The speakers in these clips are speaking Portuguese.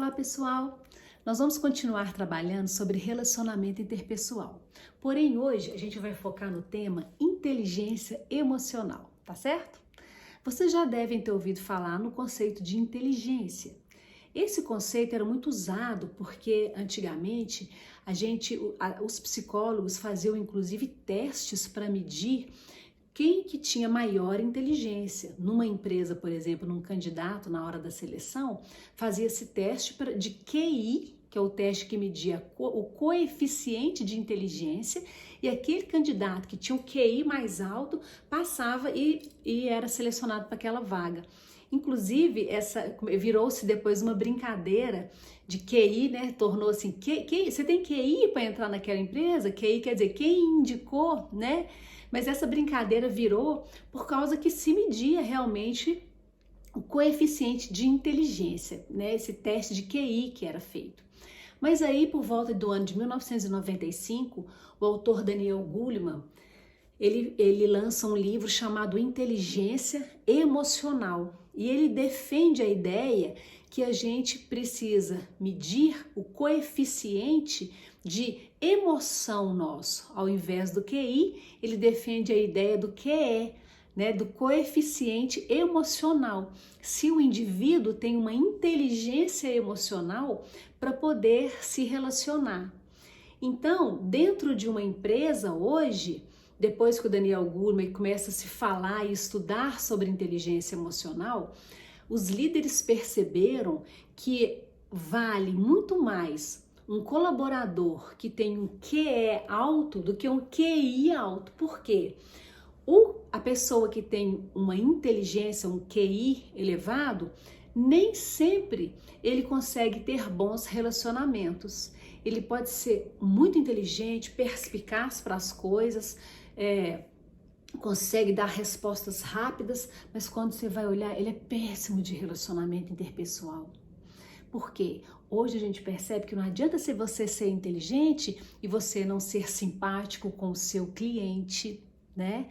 Olá, pessoal! Nós vamos continuar trabalhando sobre relacionamento interpessoal. Porém, hoje a gente vai focar no tema inteligência emocional, tá certo? Vocês já devem ter ouvido falar no conceito de inteligência. Esse conceito era muito usado porque antigamente os psicólogos faziam inclusive testes para medir quem que tinha maior inteligência. Numa empresa, por exemplo, num candidato, na hora da seleção, fazia esse teste de QI, que é o teste que media o coeficiente de inteligência, e aquele candidato que tinha o QI mais alto passava e era selecionado para aquela vaga. Inclusive, virou-se depois uma brincadeira de QI, né? Tornou assim, você tem QI para entrar naquela empresa? QI quer dizer quem indicou, né? Mas essa brincadeira virou por causa que se media realmente o coeficiente de inteligência, né? Esse teste de QI que era feito. Mas aí, por volta do ano de 1995, o autor Daniel Goleman, ele lança um livro chamado Inteligência Emocional. E ele defende a ideia que a gente precisa medir o coeficiente de emoção nosso. Ao invés do QI, ele defende a ideia do QE, né, do coeficiente emocional. Se o indivíduo tem uma inteligência emocional para poder se relacionar. Então, dentro de uma empresa hoje, depois que o Daniel Goleman começa a se falar e estudar sobre inteligência emocional, os líderes perceberam que vale muito mais um colaborador que tem um QE alto do que um QI alto. Por quê? A pessoa que tem uma inteligência, um QI elevado, nem sempre ele consegue ter bons relacionamentos. Ele pode ser muito inteligente, perspicaz para as coisas, consegue dar respostas rápidas, mas quando você vai olhar, ele é péssimo de relacionamento interpessoal. Por quê? Hoje a gente percebe que não adianta você ser inteligente e você não ser simpático com o seu cliente, né?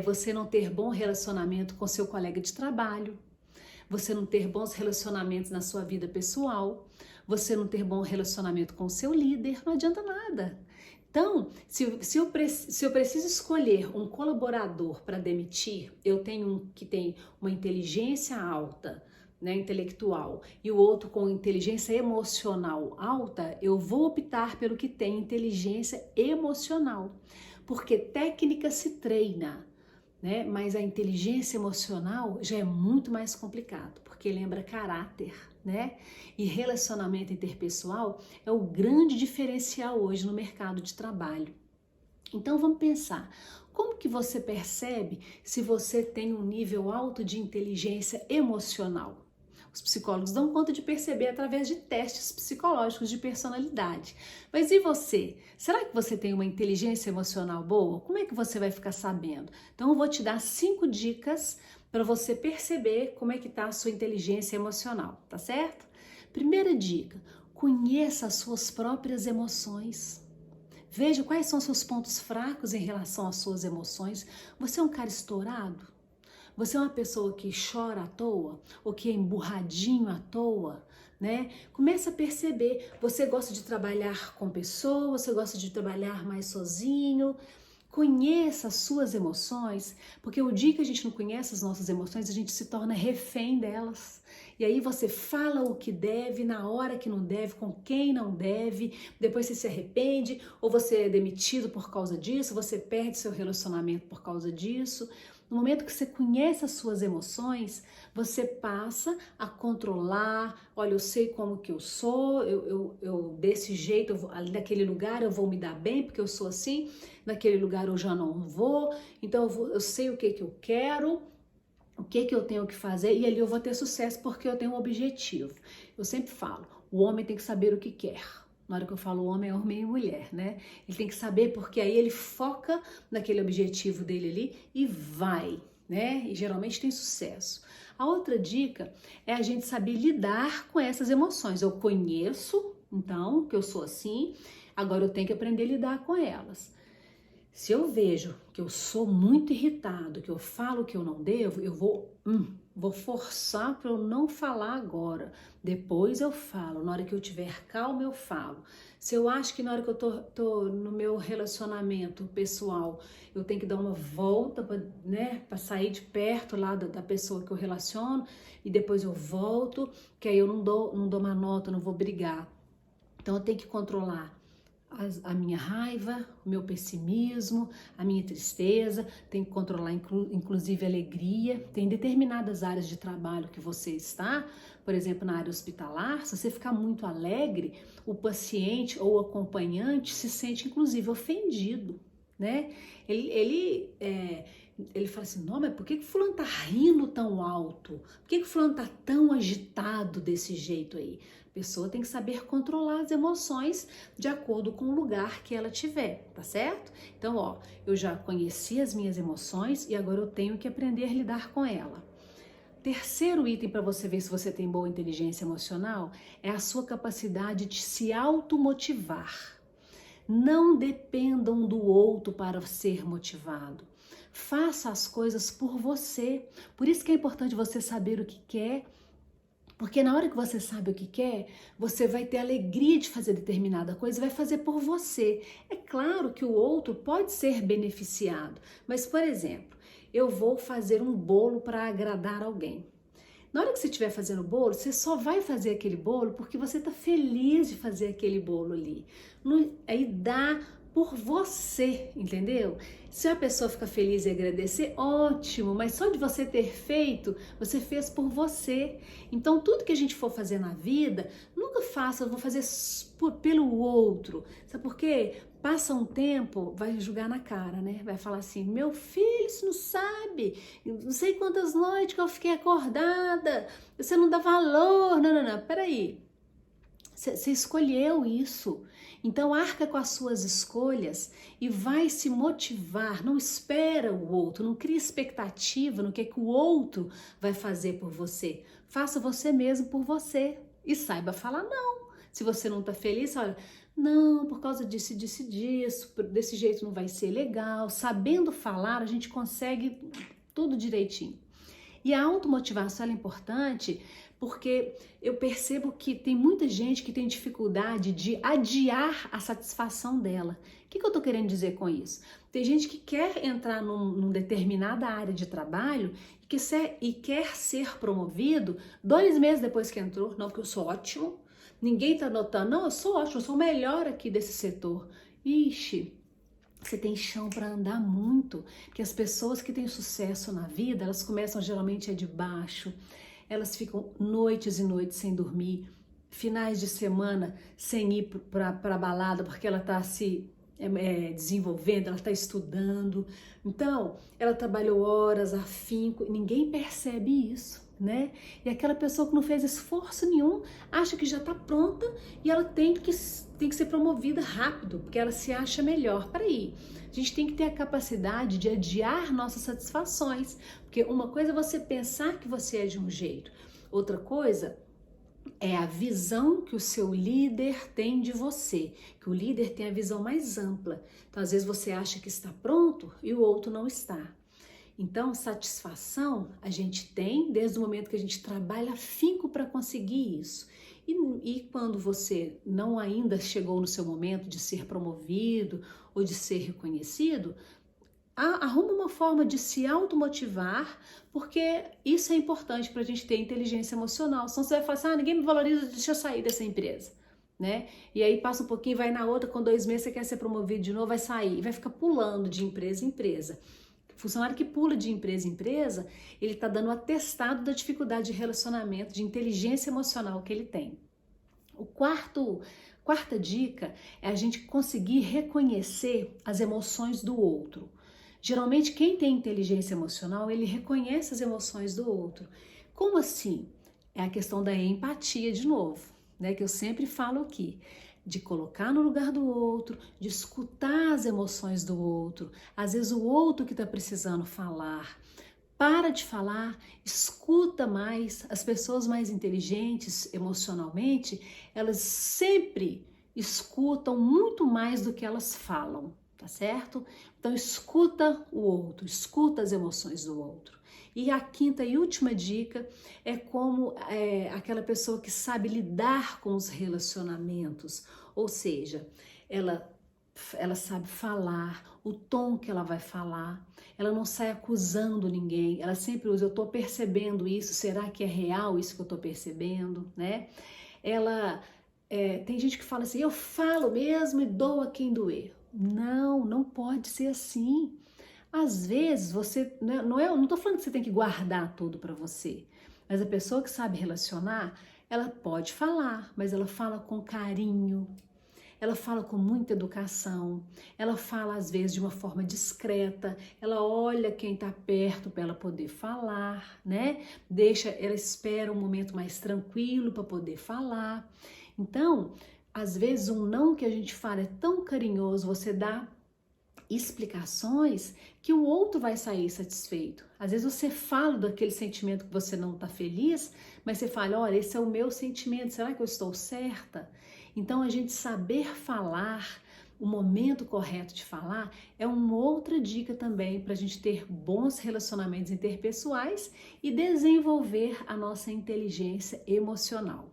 Você não ter bom relacionamento com seu colega de trabalho, você não ter bons relacionamentos na sua vida pessoal, você não ter bom relacionamento com o seu líder, não adianta nada. Então, se eu preciso escolher um colaborador para demitir, eu tenho um que tem uma inteligência alta, né, intelectual, e o outro com inteligência emocional alta, eu vou optar pelo que tem inteligência emocional, porque técnica se treina, né? Mas a inteligência emocional já é muito mais complicado, porque lembra caráter, né? E relacionamento interpessoal é o grande diferencial hoje no mercado de trabalho. Então vamos pensar, como que você percebe se você tem um nível alto de inteligência emocional? Os psicólogos dão conta de perceber através de testes psicológicos de personalidade. Mas e você? Será que você tem uma inteligência emocional boa? Como é que você vai ficar sabendo? Então eu vou te dar 5 dicas para você perceber como é que está a sua inteligência emocional, tá certo? Primeira dica, conheça as suas próprias emoções. Veja quais são seus pontos fracos em relação às suas emoções. Você é um cara estourado? Você é uma pessoa que chora à toa ou que é emburradinho à toa, né? Começa a perceber, você gosta de trabalhar com pessoas, você gosta de trabalhar mais sozinho. Conheça as suas emoções, porque o dia que a gente não conhece as nossas emoções, a gente se torna refém delas. E aí você fala o que deve, na hora que não deve, com quem não deve, depois você se arrepende, ou você é demitido por causa disso, você perde seu relacionamento por causa disso. No momento que você conhece as suas emoções, você passa a controlar. Olha, eu sei como que eu sou, eu desse jeito, ali naquele lugar eu vou me dar bem porque eu sou assim, naquele lugar eu já não vou, então eu sei o que eu quero, o que eu tenho que fazer e ali eu vou ter sucesso porque eu tenho um objetivo. Eu sempre falo, o homem tem que saber o que quer. Na hora que eu falo homem, é homem e mulher, né? Ele tem que saber porque aí ele foca naquele objetivo dele ali e vai, né? E geralmente tem sucesso. A outra dica é a gente saber lidar com essas emoções. Eu conheço, então, que eu sou assim, agora eu tenho que aprender a lidar com elas. Se eu vejo que eu sou muito irritado, que eu falo que eu não devo, eu vou vou forçar para eu não falar agora. Depois eu falo, na hora que eu tiver calma eu falo. Se eu acho que na hora que eu tô no meu relacionamento pessoal, eu tenho que dar uma volta para, né, para sair de perto lá da pessoa que eu relaciono e depois eu volto, que aí eu não dou uma nota, não vou brigar. Então eu tenho que controlar a minha raiva, o meu pessimismo, a minha tristeza, tem que controlar inclusive a alegria. Tem determinadas áreas de trabalho que você está, por exemplo, na área hospitalar, se você ficar muito alegre, o paciente ou o acompanhante se sente inclusive ofendido, né? Ele fala assim, não, mas por que fulano tá rindo tão alto? Por que fulano tá tão agitado desse jeito aí? A pessoa tem que saber controlar as emoções de acordo com o lugar que ela tiver, tá certo? Então, ó, eu já conheci as minhas emoções e agora eu tenho que aprender a lidar com ela. Terceiro item para você ver se você tem boa inteligência emocional é a sua capacidade de se automotivar. Não dependam do outro para ser motivado. Faça as coisas por você. Por isso que é importante você saber o que quer, porque na hora que você sabe o que quer, você vai ter alegria de fazer determinada coisa e vai fazer por você. É claro que o outro pode ser beneficiado, mas, por exemplo, eu vou fazer um bolo para agradar alguém. Na hora que você estiver fazendo o bolo, você só vai fazer aquele bolo porque você está feliz de fazer aquele bolo ali. Aí dá por você, entendeu? Se a pessoa fica feliz e agradecer, ótimo, mas só de você ter feito, você fez por você. Então, tudo que a gente for fazer na vida, nunca faça, eu vou fazer pelo outro. Sabe por quê? Passa um tempo, vai jogar na cara, né? Vai falar assim, meu filho, você não sabe, não sei quantas noites que eu fiquei acordada, você não dá valor, não, peraí. Você escolheu isso, então arca com as suas escolhas e vai se motivar, não espera o outro, não cria expectativa no que o outro vai fazer por você. Faça você mesmo por você e saiba falar não. Se você não tá feliz, olha, não, por causa disso, disso, desse jeito não vai ser legal. Sabendo falar, a gente consegue tudo direitinho. E a automotivação é importante porque eu percebo que tem muita gente que tem dificuldade de adiar a satisfação dela. O que eu tô querendo dizer com isso? Tem gente que quer entrar numa determinada área de trabalho e quer ser promovido 2 meses depois que entrou. Não, porque eu sou ótimo. Ninguém tá notando. Não, eu sou ótimo, eu sou o melhor aqui desse setor. Ixi, você tem chão para andar muito, porque as pessoas que têm sucesso na vida, elas começam geralmente de baixo, elas ficam noites e noites sem dormir, finais de semana sem ir para balada, porque ela está se desenvolvendo, ela está estudando, então ela trabalhou horas, afinco, e ninguém percebe isso, né? E aquela pessoa que não fez esforço nenhum, acha que já está pronta e ela tem que ser promovida rápido, porque ela se acha melhor. Peraí, a gente tem que ter a capacidade de adiar nossas satisfações, porque uma coisa é você pensar que você é de um jeito, outra coisa é a visão que o seu líder tem de você, que o líder tem a visão mais ampla. Então, às vezes você acha que está pronto e o outro não está. Então, satisfação a gente tem desde o momento que a gente trabalha afinco para conseguir isso. E quando você não ainda chegou no seu momento de ser promovido ou de ser reconhecido, arruma uma forma de se automotivar, porque isso é importante para a gente ter inteligência emocional. Senão você vai falar assim, ninguém me valoriza, deixa eu sair dessa empresa, né? E aí passa um pouquinho, vai na outra, com 2 meses você quer ser promovido de novo, vai sair, e vai ficar pulando de empresa em empresa. Funcionário que pula de empresa em empresa, ele está dando atestado da dificuldade de relacionamento, de inteligência emocional que ele tem. Quarta dica é a gente conseguir reconhecer as emoções do outro. Geralmente, quem tem inteligência emocional, ele reconhece as emoções do outro. Como assim? É a questão da empatia de novo, né? Que eu sempre falo aqui. De colocar no lugar do outro, de escutar as emoções do outro. Às vezes o outro que está precisando falar. Para de falar, escuta mais. As pessoas mais inteligentes emocionalmente, elas sempre escutam muito mais do que elas falam, tá certo? Então escuta o outro, escuta as emoções do outro. E a quinta e última dica é como aquela pessoa que sabe lidar com os relacionamentos, ou seja, ela sabe falar, o tom que ela vai falar, ela não sai acusando ninguém, ela sempre usa, eu tô percebendo isso, será que é real isso que eu tô percebendo, né? Ela, tem gente que fala assim, eu falo mesmo e dou a quem doer. Não, não pode ser assim. Às vezes você, não tô falando que você tem que guardar tudo para você, mas a pessoa que sabe relacionar, ela pode falar, mas ela fala com carinho, ela fala com muita educação, ela fala às vezes de uma forma discreta, ela olha quem está perto para ela poder falar, né? Ela espera um momento mais tranquilo para poder falar. Então, às vezes um não que a gente fala é tão carinhoso, você dá explicações que o outro vai sair satisfeito. Às vezes você fala daquele sentimento que você não está feliz, mas você fala, olha, esse é o meu sentimento, será que eu estou certa? Então a gente saber falar, o momento correto de falar, é uma outra dica também para a gente ter bons relacionamentos interpessoais e desenvolver a nossa inteligência emocional.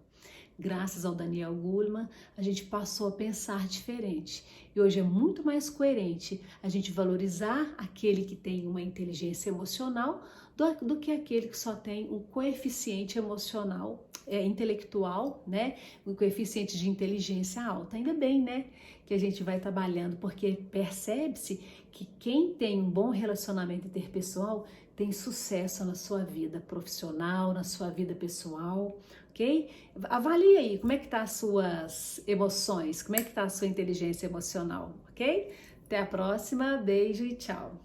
Graças ao Daniel Goleman, a gente passou a pensar diferente. E hoje é muito mais coerente a gente valorizar aquele que tem uma inteligência emocional do que aquele que só tem um coeficiente emocional, intelectual, né? Um coeficiente de inteligência alta. Ainda bem, né? Que a gente vai trabalhando, porque percebe-se que quem tem um bom relacionamento interpessoal tem sucesso na sua vida profissional, na sua vida pessoal, ok? Avalie aí como é que tá as suas emoções, como é que tá a sua inteligência emocional, ok? Até a próxima, beijo e tchau!